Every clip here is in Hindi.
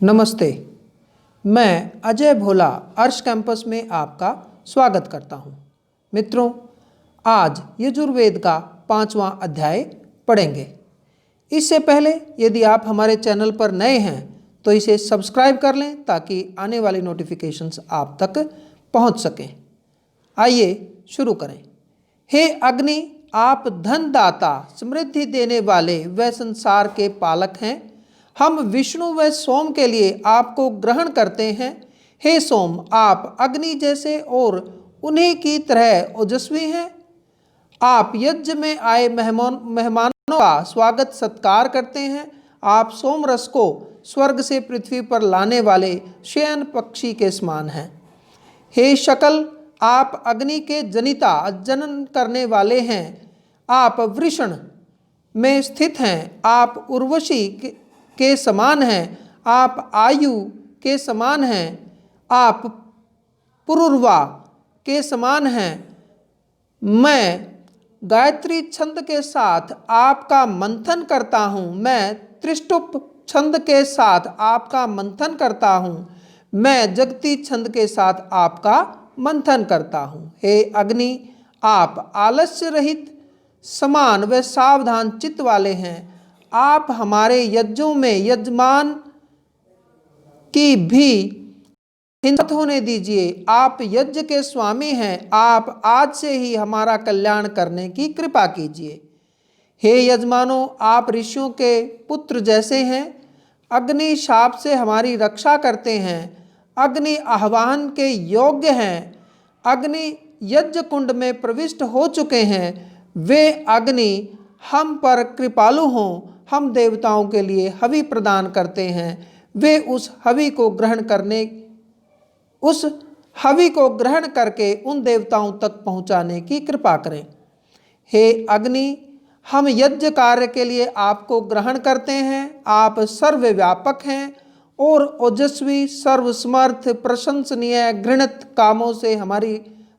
नमस्ते। मैं अजय भोला अर्श कैंपस में आपका स्वागत करता हूं। मित्रों, आज यजुर्वेद का 5वां अध्याय पढ़ेंगे। इससे पहले यदि आप हमारे चैनल पर नए हैं तो इसे सब्सक्राइब कर लें ताकि आने वाली नोटिफिकेशंस आप तक पहुंच सकें। आइए शुरू करें। हे अग्नि, आप धनदाता, समृद्धि देने वाले व संसार के पालक हैं। हम विष्णु व सोम के लिए आपको ग्रहण करते हैं। हे सोम, आप अग्नि जैसे और उन्हीं की तरह ओजस्वी हैं। आप यज्ञ में आए मेहमानों का स्वागत सत्कार करते हैं। आप सोम रस को स्वर्ग से पृथ्वी पर लाने वाले शयन पक्षी के समान हैं। हे शकल, आप अग्नि के जनिता, जनन करने वाले हैं। आप वृषण में स्थित हैं। आप उर्वशी के समान हैं। आप आयु के समान हैं। आप पुरुर्वा के समान हैं। मैं गायत्री छंद के साथ आपका मंथन करता हूँ। मैं त्रिष्टुप छंद के साथ आपका मंथन करता हूँ। मैं जगती छंद के साथ आपका मंथन करता हूँ। हे अग्नि, आप आलस्य रहित, समान व सावधान चित्त वाले हैं। आप हमारे यज्ञों में यजमान की भी हिंसा होने दीजिए। आप यज्ञ के स्वामी हैं। आप आज से ही हमारा कल्याण करने की कृपा कीजिए। हे यजमानों, आप ऋषियों के पुत्र जैसे हैं। अग्नि शाप से हमारी रक्षा करते हैं। अग्नि आह्वान के योग्य हैं। अग्नि यज्ञ कुंड में प्रविष्ट हो चुके हैं। वे अग्नि हम पर कृपालु हों। हम देवताओं के लिए हवि प्रदान करते हैं। वे उस हवि को ग्रहण करके उन देवताओं तक पहुंचाने की कृपा करें। हे अग्नि, हम यज्ञ कार्य के लिए आपको ग्रहण करते हैं। आप सर्वव्यापक हैं और ओजस्वी, सर्वसमर्थ, प्रशंसनीय, घृणित कामों से हमारी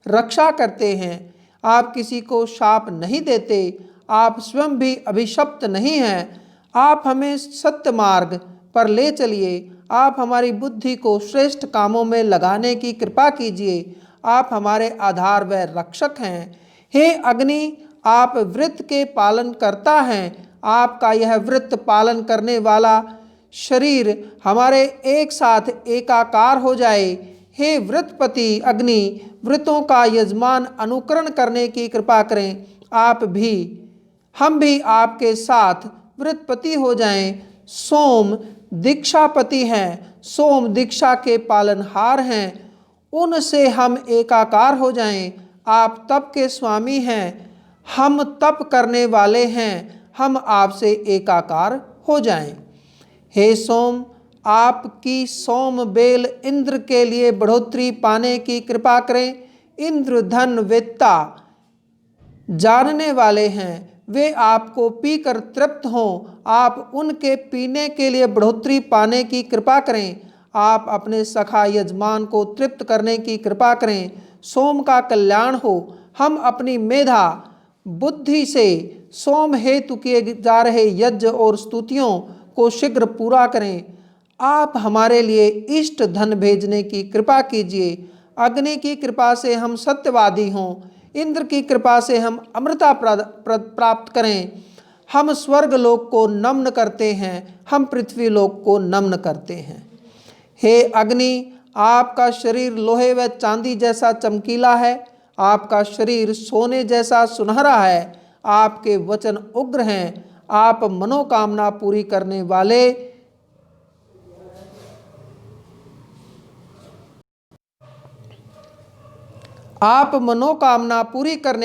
रक्षा करते हैं। आप किसी को शाप नहीं देते। आप स्वयं भी अभिशप्त नहीं हैं। आप हमें सत्य मार्ग पर ले चलिए। आप हमारी बुद्धि को श्रेष्ठ कामों में लगाने की कृपा कीजिए। आप हमारे आधार व रक्षक हैं। हे अग्नि, आप वृत्त के पालन करता हैं। आपका यह वृत्त पालन करने वाला शरीर हमारे एक साथ एकाकार हो जाए। हे वृत्तपति अग्नि, वृत्तों का यजमान अनुकरण करने की कृपा करें। हम भी आपके साथ वृत्तपति हो जाएं। सोम दीक्षापति हैं। सोम दीक्षा के पालनहार हैं। उनसे हम एकाकार हो जाएं। आप तप के स्वामी हैं। हम तप करने वाले हैं। हम आपसे एकाकार हो जाएं। हे सोम, आपकी सोम बेल इंद्र के लिए बढ़ोतरी पाने की कृपा करें। इंद्र धन वेत्ता जानने वाले हैं। वे आपको पीकर तृप्त हों। आप उनके पीने के लिए बढ़ोतरी पाने की कृपा करें। आप अपने सखा यजमान को तृप्त करने की कृपा करें। सोम का कल्याण हो। हम अपनी मेधा बुद्धि से सोम हेतु किए जा रहे यज्ञ और स्तुतियों को शीघ्र पूरा करें। आप हमारे लिए इष्ट धन भेजने की कृपा कीजिए। अग्नि की कृपा से हम सत्यवादी हों। इंद्र की कृपा से हम अमृता प्राप्त करें। हम स्वर्ग लोक को नम्न करते हैं। हम पृथ्वी लोक को नम्न करते हैं। हे अग्नि, आपका शरीर लोहे व चांदी जैसा चमकीला है। आपका शरीर सोने जैसा सुनहरा है। आपके वचन उग्र हैं। आप मनोकामना पूरी करने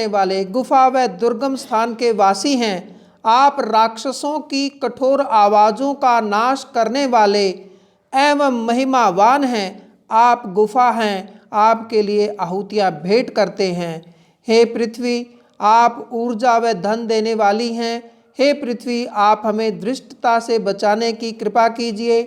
वाले गुफा व दुर्गम स्थान के वासी हैं। आप राक्षसों की कठोर आवाज़ों का नाश करने वाले एवं महिमावान हैं। आप गुफा हैं। आपके लिए आहुतियाँ भेंट करते हैं। हे पृथ्वी, आप ऊर्जा व धन देने वाली हैं। हे पृथ्वी, आप हमें धृष्टता से बचाने की कृपा कीजिए।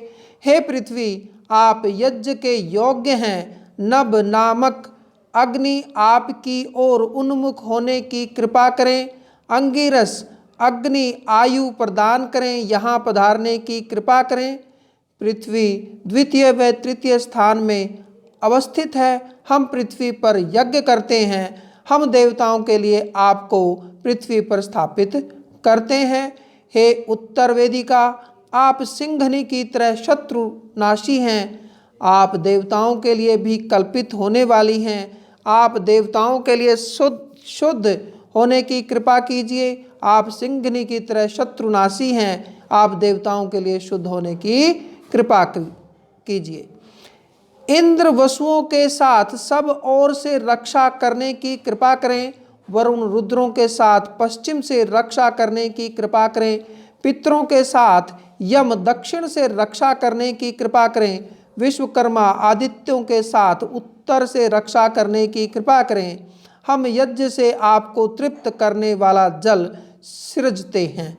हे पृथ्वी, आप यज्ञ के योग्य हैं। नभ नामक अग्नि आपकी ओर उन्मुख होने की कृपा करें। अंगिरस अग्नि आयु प्रदान करें। यहाँ पधारने की कृपा करें। पृथ्वी द्वितीय व तृतीय स्थान में अवस्थित है। हम पृथ्वी पर यज्ञ करते हैं। हम देवताओं के लिए आपको पृथ्वी पर स्थापित करते हैं। हे उत्तर वेदिका, आप सिंघनी की तरह शत्रुनाशी हैं। आप देवताओं के लिए भी कल्पित होने वाली हैं। आप देवताओं के लिए शुद्ध होने की कृपा कीजिए। आप सिंघनी की तरह शत्रुनाशी हैं। आप देवताओं के लिए शुद्ध होने की कृपा कीजिए। इंद्र वसुओं के साथ सब ओर से रक्षा करने की कृपा करें। वरुण रुद्रों के साथ पश्चिम से रक्षा करने की कृपा करें। पितरों के साथ यम दक्षिण से रक्षा करने की कृपा करें। विश्वकर्मा आदित्यों के साथ उत्तर से रक्षा करने की कृपा करें। हम यज्ञ से आपको तृप्त करने वाला जल सृजते हैं।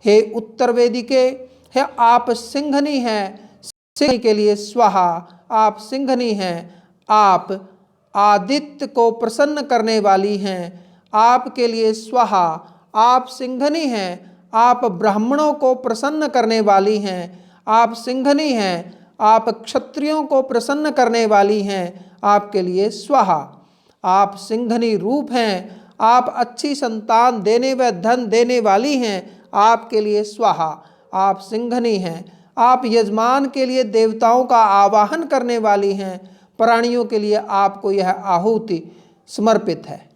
हे उत्तर वेदिके, है आप सिंघनी हैं। सिंह के लिए स्वाहा। आप सिंघनी हैं। आप आदित्य को प्रसन्न करने वाली हैं। आपके लिए स्वाहा। आप सिंघनी हैं। आप ब्राह्मणों को प्रसन्न करने वाली हैं। आप सिंघनी हैं। आप क्षत्रियों को प्रसन्न करने वाली हैं। आपके लिए स्वाहा। आप सिंघनी रूप हैं। आप अच्छी संतान देने व धन देने वाली हैं। आपके लिए स्वाहा। आप सिंघनी हैं। आप यजमान के लिए देवताओं का आवाहन करने वाली हैं। प्राणियों के लिए आपको यह आहुति समर्पित है।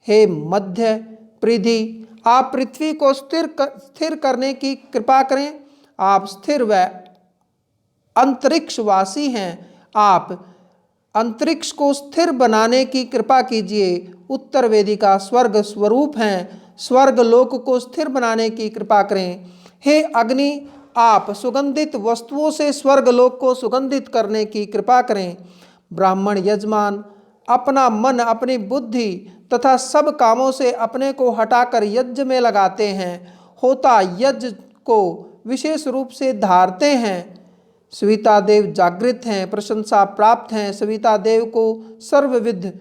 हे मध्य पृथ्वी, आप पृथ्वी को स्थिर करने की कृपा करें। आप स्थिर व अंतरिक्षवासी हैं। आप अंतरिक्ष को स्थिर बनाने की कृपा कीजिए। उत्तर वेदिका स्वर्ग स्वरूप हैं। स्वर्ग लोक को स्थिर बनाने की कृपा करें। हे अग्नि, आप सुगंधित वस्तुओं से स्वर्ग लोक को सुगंधित करने की कृपा करें। ब्राह्मण यजमान अपना मन, अपनी बुद्धि तथा सब कामों से अपने को हटाकर यज्ञ में लगाते हैं। होता यज्ञ को विशेष रूप से धारते हैं। सविता देव जागृत हैं, प्रशंसा प्राप्त हैं। सविता देव को सर्वविध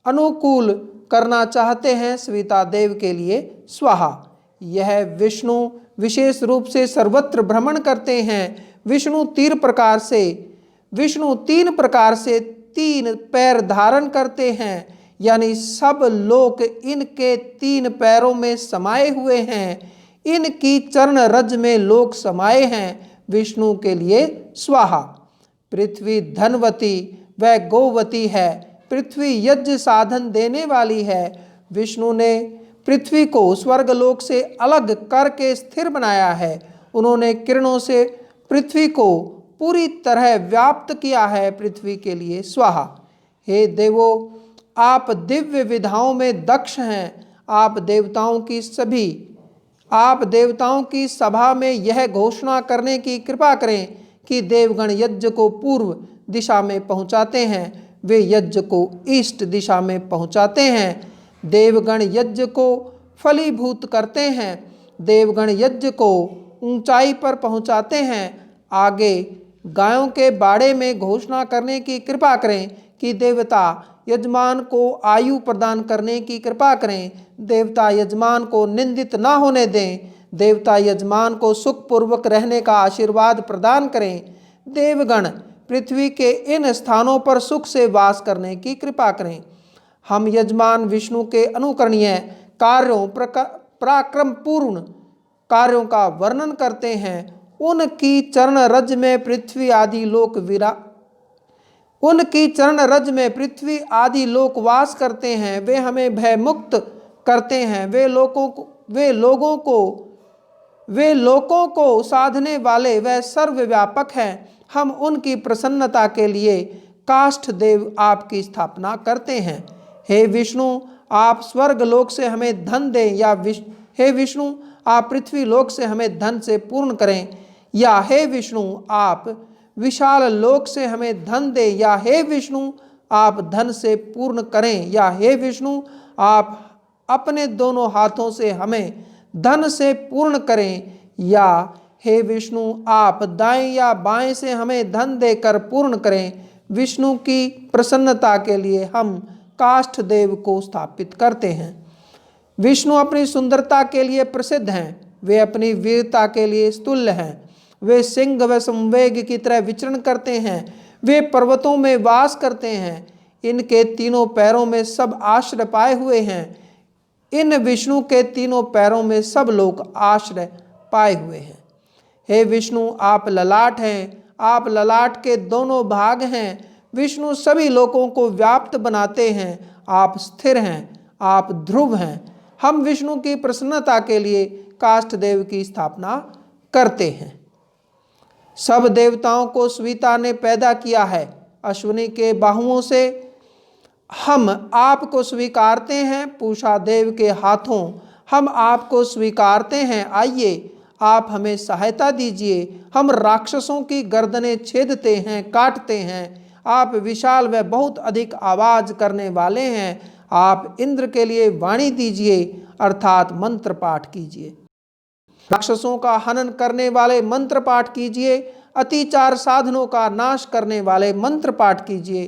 अनुकूल करना चाहते हैं। सविता देव के लिए स्वाहा। यह विष्णु विशेष रूप से सर्वत्र भ्रमण करते हैं। विष्णु तीन प्रकार से 3 पैर धारण करते हैं, यानी सब लोक इनके 3 पैरों में समाये हुए हैं। इनकी चरण रज में लोक समाये हैं। विष्णु के लिए स्वाहा। पृथ्वी धनवती व गोवती है। पृथ्वी यज्ञ साधन देने वाली है। विष्णु ने पृथ्वी को स्वर्गलोक से अलग करके स्थिर बनाया है। उन्होंने किरणों से पृथ्वी को पूरी तरह व्याप्त किया है। पृथ्वी के लिए स्वाहा। हे देवो, आप दिव्य विधाओं में दक्ष हैं। आप देवताओं की सभा में यह घोषणा करने की कृपा करें कि देवगण यज्ञ को पूर्व दिशा में पहुंचाते हैं। वे यज्ञ को ईस्ट दिशा में पहुंचाते हैं। देवगण यज्ञ को फलीभूत करते हैं। देवगण यज्ञ को ऊंचाई पर पहुंचाते हैं। आगे गायों के बाड़े में घोषणा करने की कृपा करें कि देवता यजमान को आयु प्रदान करने की कृपा करें। देवता यजमान को निंदित ना होने दें। देवता यजमान को सुखपूर्वक रहने का आशीर्वाद प्रदान करें। देवगण पृथ्वी के इन स्थानों पर सुख से वास करने की कृपा करें। हम यजमान विष्णु के अनुकरणीय कार्यों, पराक्रमपूर्ण कार्यों का वर्णन करते हैं। उनकी चरण रज में पृथ्वी आदि लोक वास करते हैं। वे हमें भय मुक्त करते हैं। वे लोकों को साधने वाले व सर्वव्यापक हैं। हम उनकी प्रसन्नता के लिए काष्ठ देव आपकी स्थापना करते हैं। हे विष्णु, आप स्वर्ग लोक से हमें धन दें, या हे विष्णु, आप पृथ्वी लोक से हमें धन से पूर्ण करें, या हे विष्णु, आप विशाल लोक से हमें धन दें, या हे विष्णु, आप धन से पूर्ण करें, या हे विष्णु, आप अपने दोनों हाथों से हमें धन से पूर्ण करें, या हे विष्णु, आप दाएं या बाएं से हमें धन देकर पूर्ण करें। विष्णु की प्रसन्नता के लिए हम काष्ठ देव को स्थापित करते हैं। विष्णु अपनी सुंदरता के लिए प्रसिद्ध हैं। वे अपनी वीरता के लिए स्तुल्य हैं। वे सिंह व संवेग की तरह विचरण करते हैं, वे पर्वतों में वास करते हैं, इनके तीनों पैरों में सब आश्रय पाए हुए हैं। इन विष्णु के तीनों पैरों में सब लोग आश्रय पाए हुए हैं। हे विष्णु, आप ललाट हैं, आप ललाट के दोनों भाग हैं। विष्णु सभी लोगों को व्याप्त बनाते हैं। आप स्थिर हैं, आप ध्रुव हैं। हम विष्णु की प्रसन्नता के लिए काष्ठदेव की स्थापना करते हैं। सब देवताओं को स्वीता ने पैदा किया है। अश्विनी के बाहुओं से हम आपको स्वीकारते हैं। पूषा देव के हाथों हम आपको स्वीकारते हैं। आइए, आप हमें सहायता दीजिए। हम राक्षसों की गर्दनें छेदते हैं, काटते हैं। आप विशाल व बहुत अधिक आवाज करने वाले हैं। आप इंद्र के लिए वाणी दीजिए, अर्थात मंत्र पाठ कीजिए। राक्षसों का हनन करने वाले मंत्र पाठ कीजिए। अतिचार साधनों का नाश करने वाले मंत्र पाठ कीजिए।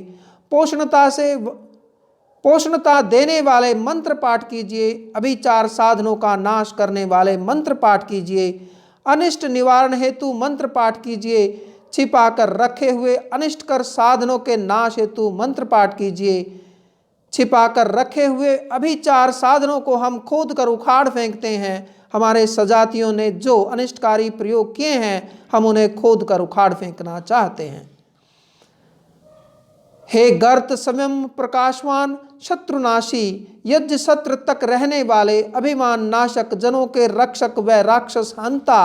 पोषणता देने वाले मंत्र पाठ कीजिए। अभिचार साधनों का नाश करने वाले मंत्र पाठ कीजिए। अनिष्ट निवारण हेतु मंत्र पाठ कीजिए। छिपा कर रखे हुए अनिष्टकर साधनों के नाश हेतु मंत्र पाठ कीजिए। छिपा कर रखे हुए अभिचार साधनों को हम खोद कर उखाड़ फेंकते हैं। हमारे सजातियों ने जो अनिष्टकारी प्रयोग किए हैं, हम उन्हें खोद कर उखाड़ फेंकना चाहते हैं। हे गर्त स्वयं प्रकाशवान, शत्रुनाशी, यज्ञ सत्र तक रहने वाले, अभिमान नाशक, जनों के रक्षक व राक्षस हंता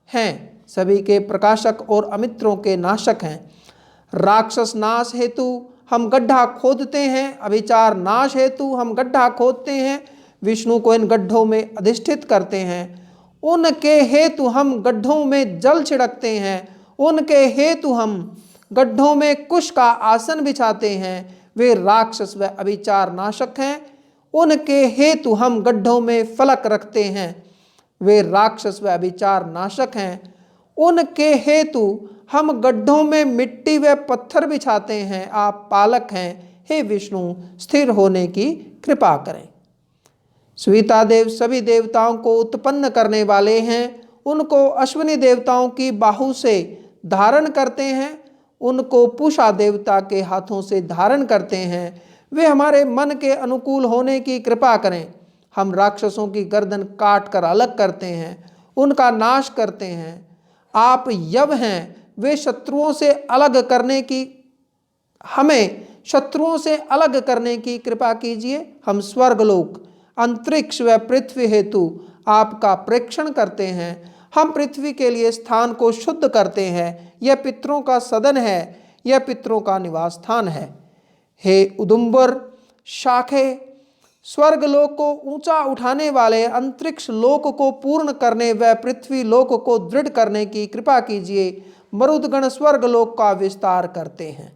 हैं। सभी के प्रकाशक और अमित्रों के नाशक हैं। राक्षस नाश हेतु हम गड्ढा खोदते हैं। अभिचार नाश हेतु हम गड्ढा खोदते हैं। विष्णु को इन गड्ढों में अधिष्ठित करते हैं। उनके हेतु हम गड्ढों में जल छिड़कते हैं। उनके हेतु हम गड्ढों में कुश का आसन बिछाते हैं। वे राक्षस व अभिचार नाशक हैं। उनके हेतु हम गड्ढों में फलक रखते हैं। वे राक्षस व अभिचार नाशक हैं। उनके हेतु हम गड्ढों में मिट्टी व पत्थर बिछाते हैं। आप पालक हैं। हे विष्णु, स्थिर होने की कृपा करें। स्वीता देव सभी देवताओं को उत्पन्न करने वाले हैं। उनको अश्विनी देवताओं की बाहु से धारण करते हैं। उनको पूषा देवता के हाथों से धारण करते हैं। वे हमारे मन के अनुकूल होने की कृपा करें। हम राक्षसों की गर्दन काट कर अलग करते हैं, उनका नाश करते हैं। आप यव हैं। वे शत्रुओं से अलग करने की हमें शत्रुओं से अलग करने की कृपा कीजिए। हम स्वर्गलोक, अंतरिक्ष व पृथ्वी हेतु आपका प्रेक्षण करते हैं। हम पृथ्वी के लिए स्थान को शुद्ध करते हैं। यह पितरों का सदन है, यह पितरों का निवास स्थान है। हे उदुम्बर शाखे, स्वर्ग लोक को ऊंचा उठाने वाले, अंतरिक्ष लोक को पूर्ण करने व पृथ्वी लोक को दृढ़ करने की कृपा कीजिए। मरुदगण स्वर्ग लोक का विस्तार करते हैं।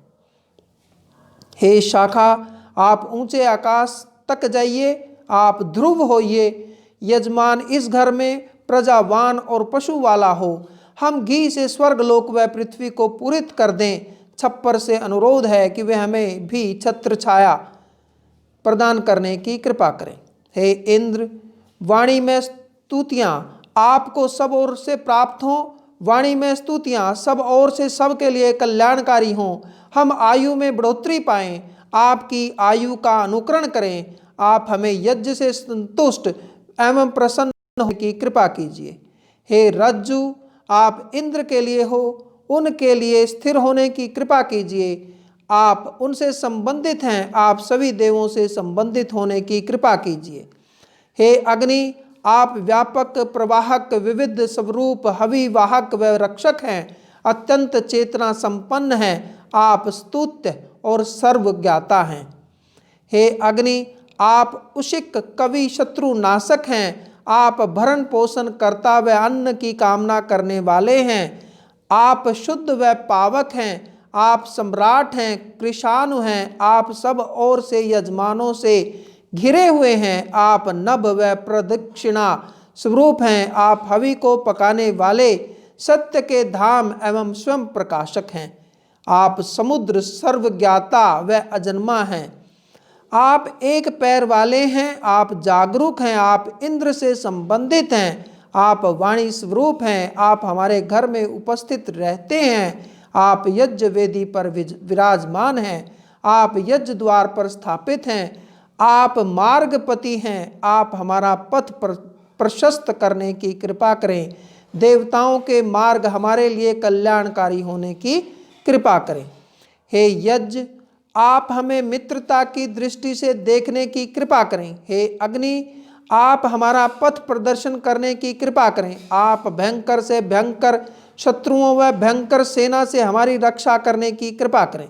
हे शाखा, आप ऊंचे आकाश तक जाइए। आप ध्रुव होइए। यजमान इस घर में प्रजावान और पशु वाला हो। हम घी से स्वर्गलोक व पृथ्वी को पूरित कर दें। छप्पर से अनुरोध है कि वे हमें भी छत्र छाया प्रदान करने की कृपा करें। हे इंद्र, वाणी में स्तुतियाँ आपको सब ओर से प्राप्त हों। वाणी में स्तुतियाँ सब ओर से सबके लिए कल्याणकारी हों। हम आयु में बढ़ोतरी पाएं। आपकी आयु का अनुकरण करें। आप हमें यज्ञ से संतुष्ट एवं प्रसन्न होने की कृपा कीजिए। हे रज्जु, आप इंद्र के लिए हो, उनके लिए स्थिर होने की कृपा कीजिए। आप उनसे संबंधित हैं। आप सभी देवों से संबंधित होने की कृपा कीजिए। हे अग्नि, आप व्यापक, प्रवाहक, विविध स्वरूप, हवि वाहक व रक्षक हैं। अत्यंत चेतना संपन्न हैं। आप स्तुत्य और सर्वज्ञाता हैं। हे अग्नि, आप उशिक, कवि, शत्रु नाशक हैं। आप भरण पोषण करता व अन्न की कामना करने वाले हैं। आप शुद्ध व पावक हैं। आप सम्राट हैं, कृशानु हैं। आप सब ओर से यजमानों से घिरे हुए हैं। आप नभ व प्रदक्षिणा स्वरूप हैं। आप हवि को पकाने वाले, सत्य के धाम एवं स्वयं प्रकाशक हैं। आप समुद्र, सर्वज्ञाता व अजन्मा हैं। आप एक पैर वाले हैं। आप जागरूक हैं। आप इंद्र से संबंधित हैं। आप वाणी स्वरूप हैं, आप हमारे घर में उपस्थित रहते हैं, आप यज्ञ वेदी पर विराजमान हैं, आप यज्ञ द्वार पर स्थापित हैं, आप मार्गपति हैं, आप हमारा पथ प्रशस्त करने की कृपा करें, देवताओं के मार्ग हमारे लिए कल्याणकारी होने की कृपा करें। हे यज्ञ, आप हमें मित्रता की दृष्टि से देखने की कृपा करें। हे अग्नि, आप हमारा पथ प्रदर्शन करने की कृपा करें। आप भयंकर से भयंकर शत्रुओं व भयंकर सेना से हमारी रक्षा करने की कृपा करें।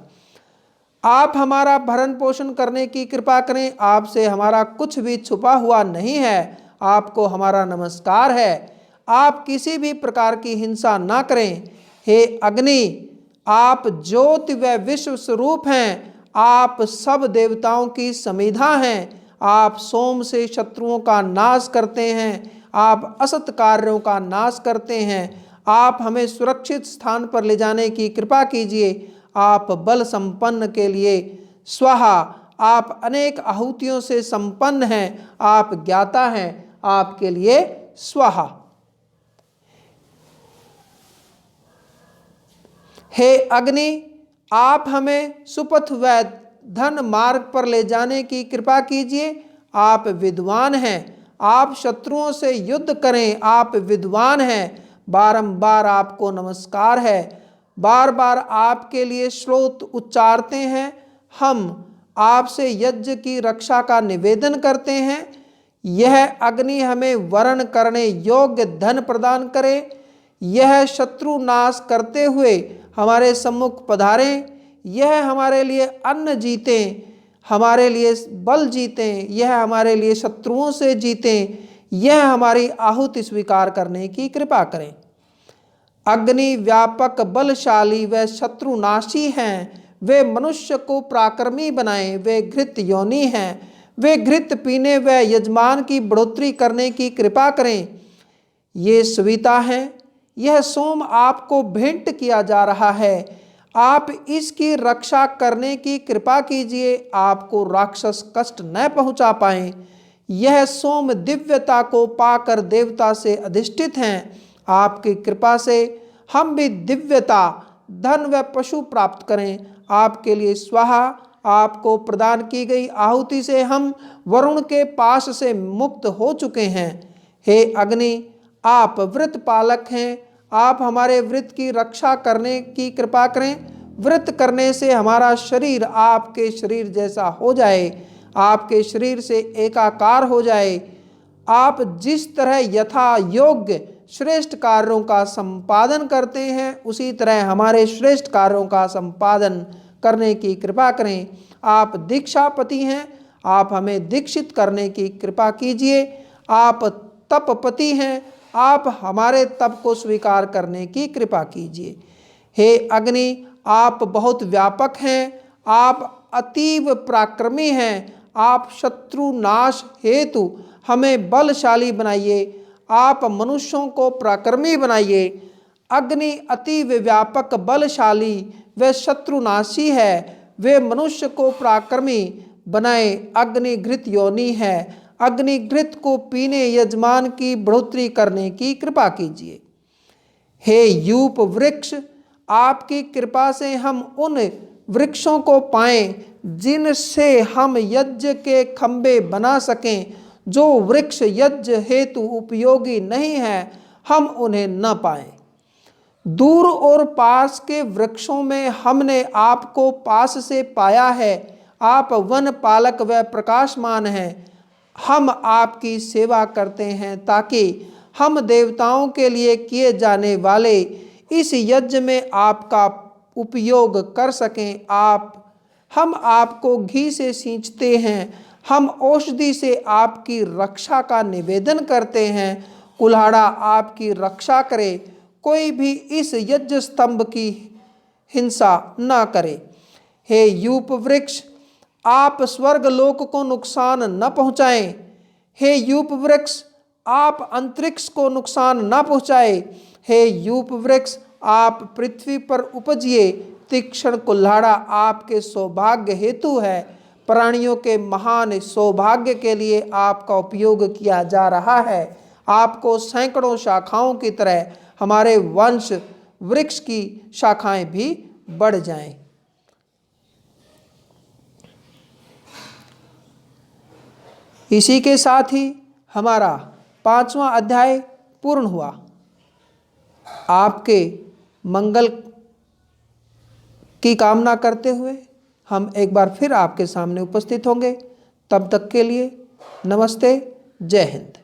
आप हमारा भरण पोषण करने की कृपा करें। आपसे हमारा कुछ भी छुपा हुआ नहीं है, आपको हमारा नमस्कार है। आप किसी भी प्रकार की हिंसा ना करें। हे अग्नि, आप ज्योति व विश्व स्वरूप हैं, आप सब देवताओं की समिधा हैं। आप सोम से शत्रुओं का नाश करते हैं, आप असत कार्यों का नाश करते हैं। आप हमें सुरक्षित स्थान पर ले जाने की कृपा कीजिए। आप बल संपन्न के लिए स्वाहा, आप अनेक आहुतियों से संपन्न हैं, आप ज्ञाता हैं, आपके लिए स्वाहा। हे अग्नि, आप हमें सुपथ व धन मार्ग पर ले जाने की कृपा कीजिए। आप विद्वान हैं, आप शत्रुओं से युद्ध करें, आप विद्वान हैं। बारंबार आपको नमस्कार है, बार बार आपके लिए श्लोक उच्चारते हैं। हम आपसे यज्ञ की रक्षा का निवेदन करते हैं। यह अग्नि हमें वरण करने योग्य धन प्रदान करे। यह शत्रु नाश करते हुए हमारे सम्मुख पधारें। यह हमारे लिए अन्न जीतें, हमारे लिए बल जीतें, यह हमारे लिए शत्रुओं से जीतें। यह हमारी आहुति स्वीकार करने की कृपा करें। अग्नि व्यापक बलशाली व शत्रुनाशी हैं। वे मनुष्य को पराक्रमी बनाएं। वे घृत योनि हैं, वे घृत पीने व यजमान की बढ़ोतरी करने की कृपा करें। ये सविता हैं, यह सोम आपको भेंट किया जा रहा है। आप इसकी रक्षा करने की कृपा कीजिए, आपको राक्षस कष्ट न पहुंचा पाएं। यह सोम दिव्यता को पाकर देवता से अधिष्ठित हैं। आपकी कृपा से हम भी दिव्यता, धन व पशु प्राप्त करें। आपके लिए स्वाहा। आपको प्रदान की गई आहुति से हम वरुण के पास से मुक्त हो चुके हैं। हे अग्नि, आप व्रत पालक हैं, आप हमारे व्रत की रक्षा करने की कृपा करें। व्रत करने से हमारा शरीर आपके शरीर जैसा हो जाए, आपके शरीर से एकाकार हो जाए। आप जिस तरह यथा योग्य श्रेष्ठ कार्यों का संपादन करते हैं, उसी तरह हमारे श्रेष्ठ कार्यों का संपादन करने की कृपा करें। आप दीक्षापति हैं, आप हमें दीक्षित करने की कृपा कीजिए। आप तपपति हैं, आप हमारे तप को स्वीकार करने की कृपा कीजिए। हे अग्नि, आप बहुत व्यापक हैं, आप अतीव पराक्रमी हैं। आप शत्रु नाश हेतु हमें बलशाली बनाइए, आप मनुष्यों को पराक्रमी बनाइए। अग्नि अतीव व्यापक बलशाली व शत्रुनाशी है, वे मनुष्य को पराक्रमी बनाए। अग्नि घृत योनि है, अग्नि घृत को पीने यजमान की बढ़ोतरी करने की कृपा कीजिए। हे यूप वृक्ष, आपकी कृपा से हम उन वृक्षों को पाएं जिनसे हम यज्ञ के खंबे बना सकें। जो वृक्ष यज्ञ हेतु उपयोगी नहीं है, हम उन्हें न पाएं। दूर और पास के वृक्षों में हमने आपको पास से पाया है। आप वन पालक व प्रकाशमान हैं। हम आपकी सेवा करते हैं ताकि हम देवताओं के लिए किए जाने वाले इस यज्ञ में आपका उपयोग कर सकें। हम आपको घी से सींचते हैं, हम औषधि से आपकी रक्षा का निवेदन करते हैं। कुल्हाड़ा आपकी रक्षा करे, कोई भी इस यज्ञ स्तंभ की हिंसा न करे। हे यूप वृक्ष, आप स्वर्ग लोक को नुकसान न पहुँचाएं। हे यूप वृक्ष, आप अंतरिक्ष को नुकसान न पहुँचाए। हे यूप वृक्ष, आप पृथ्वी पर उपजिए। तीक्ष्ण कुल्हाड़ा आपके सौभाग्य हेतु है। प्राणियों के महान सौभाग्य के लिए आपका उपयोग किया जा रहा है। आपको सैकड़ों शाखाओं की तरह हमारे वंश वृक्ष की शाखाएं भी बढ़ जाएं। इसी के साथ ही हमारा 5वां अध्याय पूर्ण हुआ। आपके मंगल की कामना करते हुए हम एक बार फिर आपके सामने उपस्थित होंगे। तब तक के लिए नमस्ते, जय हिंद।